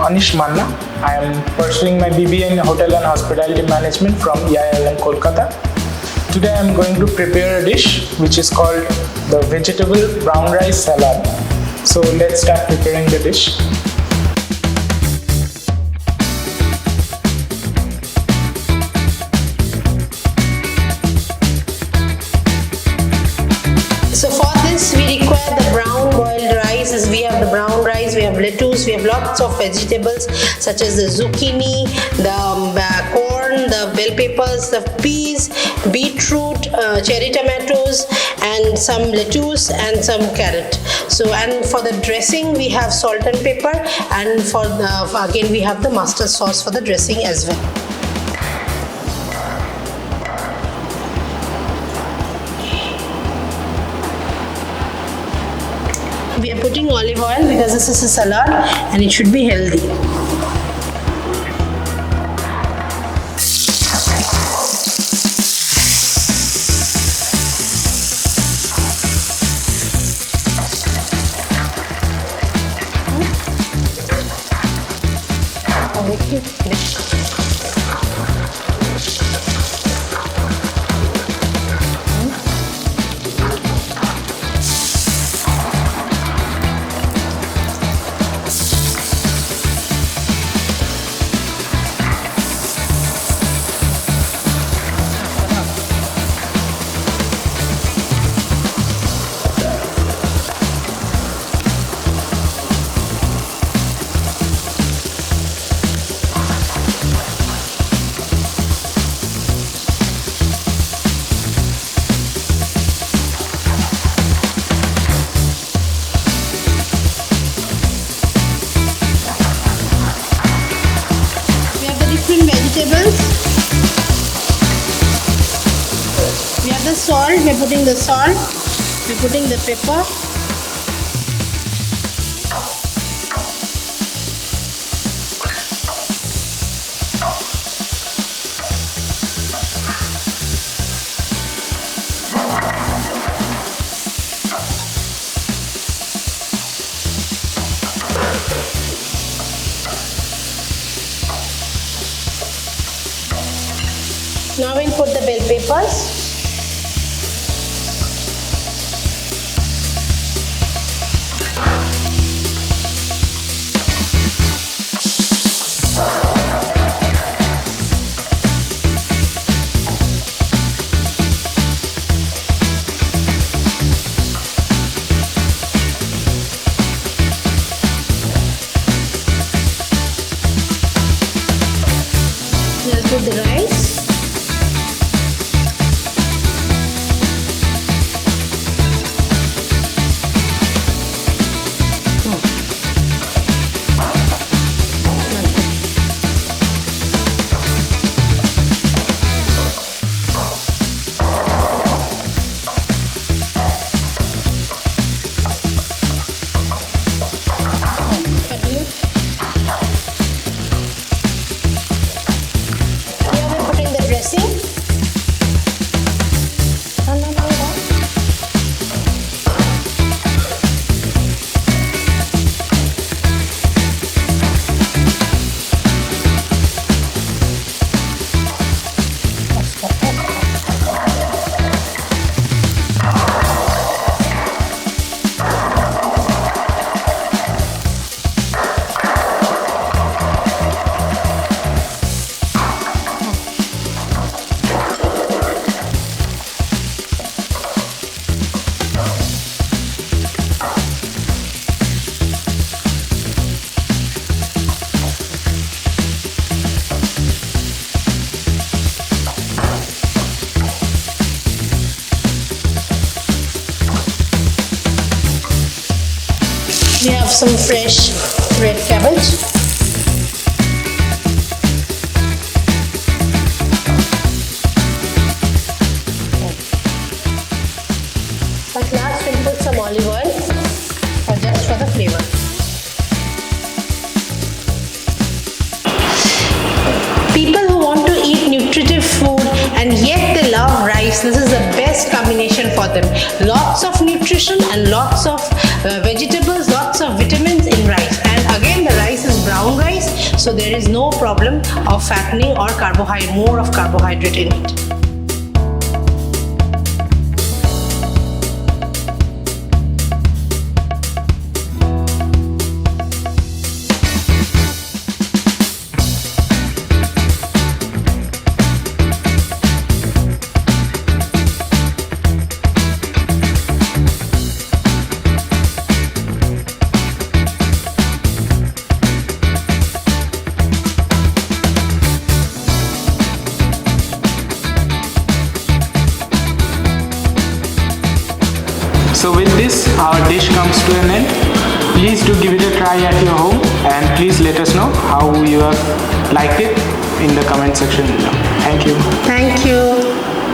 Anish Manna. I am pursuing my BBA in Hotel and Hospitality Management from EIILM-Kolkata. Today I am going to prepare a dish which is called the vegetable brown rice salad. So let's start preparing the dish. So for this we require the brown boiled rice. As we have the brown rice, we have lettuce, we have lots of vegetables such as the zucchini, the corn, the bell peppers, the peas, beetroot, cherry tomatoes, and some lettuce and some carrot. So, and for the dressing we have salt and pepper, and for the again we have the mustard sauce for the dressing as well. We are putting olive oil because this is a salad and it should be healthy. Vegetables. We have the salt. We are putting the salt. We are putting the pepper. Now we'll put the bell peppers. We'll put the rice. We have some fresh red cabbage. At last we'll put some olive oil just for the flavor. People who want to eat nutritive food and yet they love rice, this is the best combination for them. Lots of nutrition and lots of vegetables, lots of vitamins in rice. And again, the rice is brown rice, so there is no problem of fattening or more of carbohydrate in it. So with this, our dish comes to an end. Please do give it a try at your home, and please let us know how you have liked it in the comment section below. Thank you. Thank you.